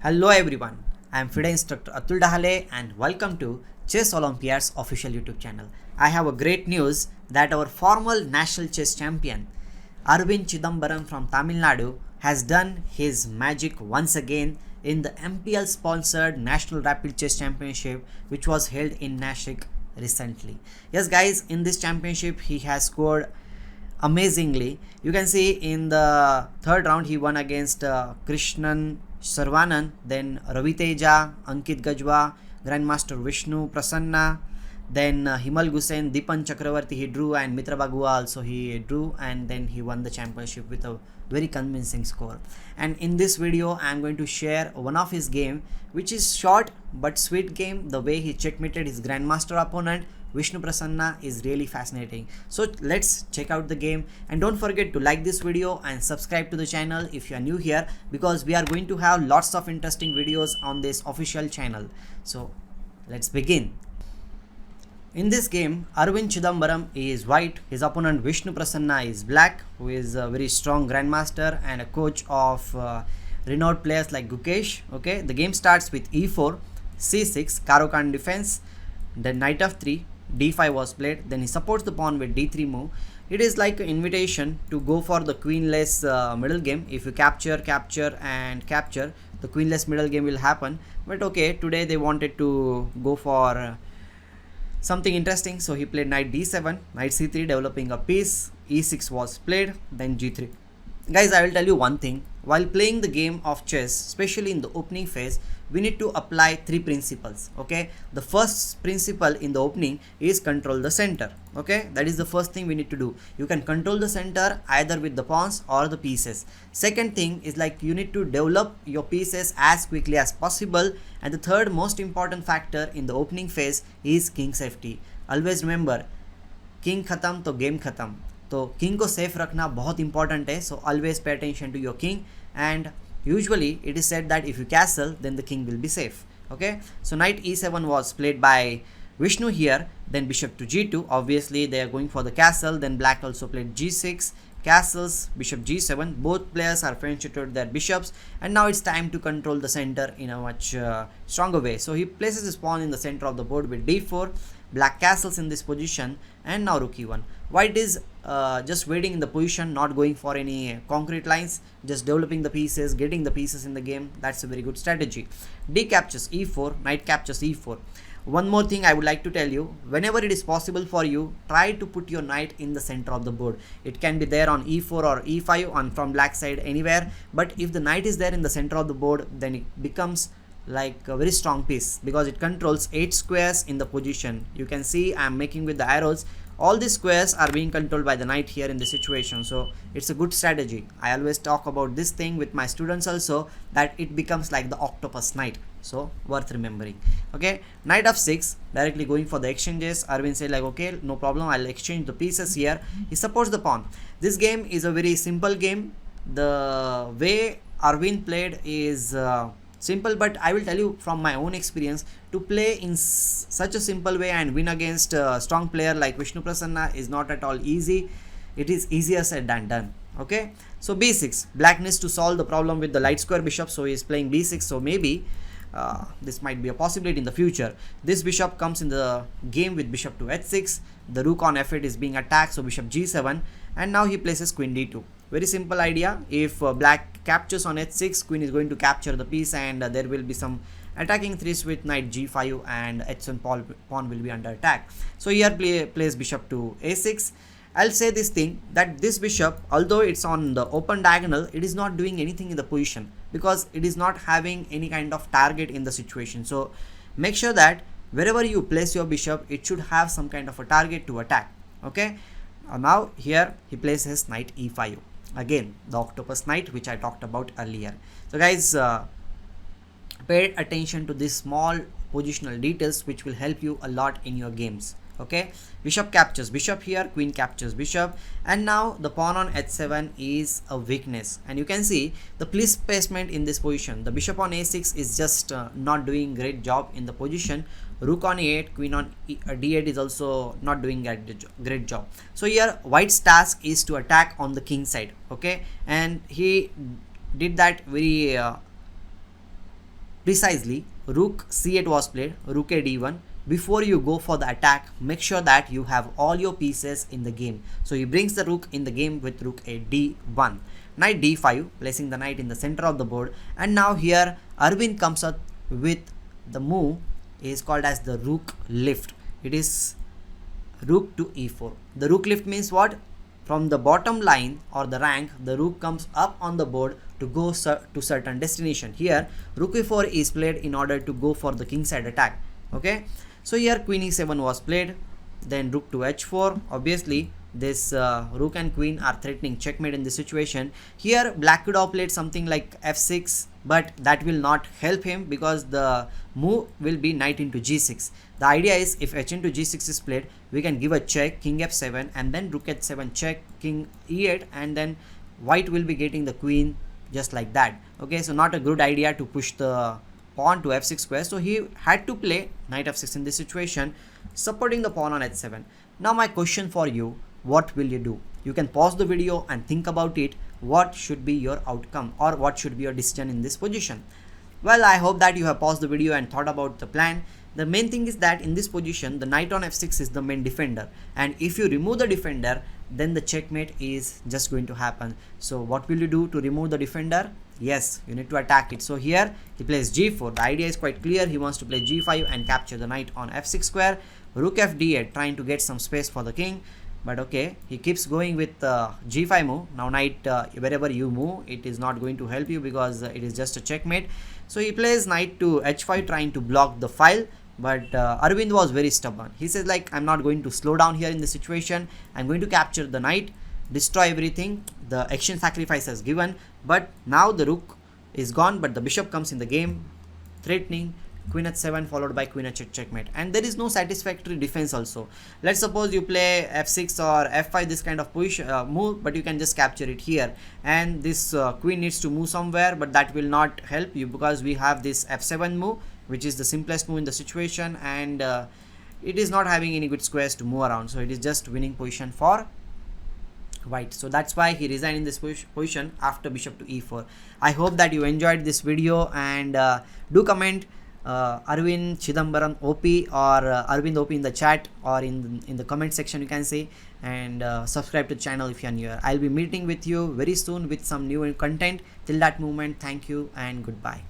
Hello everyone, I am FIDE instructor Atul Dahale and welcome to Chess Olympiad's official YouTube channel. I have a great news that our former national chess champion Arvind Chidambaram from Tamil Nadu has done his magic once again in the MPL sponsored National Rapid Chess Championship which was held in Nashik recently. Yes guys, in this championship he has scored amazingly. You can see in the third round he won against Krishnan Sarvanan, then Raviteja, Ankit Gajwa, Grandmaster Vishnu Prasanna, then Himal Gusen, Dipan Chakravarti he drew, and Mitra Bagua also he drew, and then he won the championship with a very convincing score. And in this video I am going to share one of his game which is short but sweet game. The way he checkmated his grandmaster opponent Vishnu Prasanna is really fascinating. So let's check out the game, and don't forget to like this video and subscribe to the channel if you are new here, because we are going to have lots of interesting videos on this official channel. So let's begin. In this game, Arvind Chidambaram is white, his opponent Vishnu Prasanna is black, who is a very strong grandmaster and a coach of renowned players like Gukesh. Okay, the game starts with e4, c6, Caro-Kann defense, then knight f3, d5 was played, then he supports the pawn with d3 move. It is like an invitation to go for the queenless middle game. If you capture, the queenless middle game will happen. But okay, today they wanted to go for something interesting, so he played knight d7, knight c3, developing a piece, e6 was played, then g3. Guys, I will tell you one thing. While playing the game of chess, especially in the opening phase, we need to apply three principles. Okay, the first principle in the opening is control the center. Okay, that is the first thing we need to do. You can control the center either with the pawns or the pieces. Second thing is like you need to develop your pieces as quickly as possible. And the third most important factor in the opening phase is king safety. Always remember, king khatam to game khatam. तो king को safe रखना बहुत important है. So always pay attention to your king, and usually it is said that if you castle then the king will be safe. Okay, so knight e7 was played by Vishnu here, then bishop to g2. Obviously they are going for the castle. Then black also played g6, castles, bishop g7. Both players are penetrated their bishops, and now it's time to control the center in a much stronger way. So he places his pawn in the center of the board with d4. Black castles in this position, and now rook e1. White is just waiting in the position, not going for any concrete lines, just developing the pieces, getting the pieces in the game. That's a very good strategy. D captures e4, knight captures e4. One more thing I would like to tell you, whenever it is possible for you, try to put your knight in the center of the board. It can be there on e4 or e5 on from black side, anywhere, but if the knight is there in the center of the board, then it becomes like a very strong piece, because it controls 8 squares in the position. You can see I am making with the arrows. All these squares are being controlled by the knight here in this situation, so it's a good strategy. I always talk about this thing with my students also, that it becomes like the octopus knight, so worth remembering. Okay, knight f6, directly going for the exchanges. Arvind said like, okay, no problem, I'll exchange the pieces here. He supports the pawn. This game is a very simple game. The way Arvind played is simple, but I will tell you from my own experience, to play in such a simple way and win against a strong player like Vishnu Prasanna is not at all easy. It is easier said than done. Okay, so b6, black needs to solve the problem with the light square bishop, so he is playing b6. So maybe this might be a possibility in the future. This bishop comes in the game with bishop to h6. The rook on f8 is being attacked, so bishop g7, and now he places queen d2. Very simple idea. If black captures on h6, queen is going to capture the piece, and there will be some attacking threats with knight g5, and h1 pawn will be under attack. So here plays bishop to a6. I'll say this thing, that this bishop, although it's on the open diagonal, it is not doing anything in the position, because it is not having any kind of target in the situation. So make sure that wherever you place your bishop, it should have some kind of a target to attack. Okay, now here he places knight e5. Again, the octopus knight which I talked about earlier. So guys, pay attention to these small positional details which will help you a lot in your games. Okay, bishop captures bishop here, queen captures bishop, and now the pawn on h7 is a weakness, and you can see the placement in this position. The bishop on a6 is just not doing great job in the position. Rook on e8, queen on d8 is also not doing a great job. So here white's task is to attack on the king side. Okay, and he did that very Precisely, rook c8 was played, rook a d1. Before you go for the attack, make sure that you have all your pieces in the game. So he brings the rook in the game with rook a d1. Knight d5, placing the knight in the center of the board. And now here Arvind comes up with the move is called as the rook lift. It is rook to e4. The rook lift means what? From the bottom line or the rank, the rook comes up on the board to go to certain destination. Here rook e4 is played in order to go for the kingside attack. Okay, so here queen e7 was played, then rook to h4. Obviously this rook and queen are threatening checkmate in this situation. Here black could have played something like f6, but that will not help him because the move will be knight into g6. The idea is if h into g6 is played, we can give a check, king f7, and then rook h7 check, king e8, and then white will be getting the queen just like that. Okay, so not a good idea to push the pawn to f6 square. So he had to play knight f6 in this situation, supporting the pawn on h7. Now my question for you, what will you do? You can pause the video and think about it. What should be your outcome or what should be your decision in this position? Well, I hope that you have paused the video and thought about the plan. The main thing is that in this position, the knight on f6 is the main defender, and if you remove the defender, then the checkmate is just going to happen. So what will you do to remove the defender? Yes, you need to attack it. So here he plays g4. The idea is quite clear. He wants to play g5 and capture the knight on f6 square. Rook f d8, trying to get some space for the king. But okay, he keeps going with g5 move. Now knight, wherever you move, it is not going to help you because it is just a checkmate. So he plays knight to h5, trying to block the file. But Arvind was very stubborn. He says like, I'm not going to slow down here in this situation. I'm going to capture the knight, destroy everything. The action sacrifice has given, but now the rook is gone, but the bishop comes in the game, threatening. Queen h7 followed by queen h8 checkmate, and there is no satisfactory defense also. Let's suppose you play f6 or f5, this kind of push move, but you can just capture it here, and this queen needs to move somewhere, but that will not help you because we have this f7 move, which is the simplest move in the situation, and it is not having any good squares to move around, so it is just winning position for white. So that's why he resigned in this position after bishop to e4. I hope that you enjoyed this video, and do comment Arvind Chidambaram OP or Arvind OP in the chat or in the comment section, you can say, and subscribe to the channel if you are new. I'll be meeting with you very soon with some new content. Till that moment, thank you and goodbye.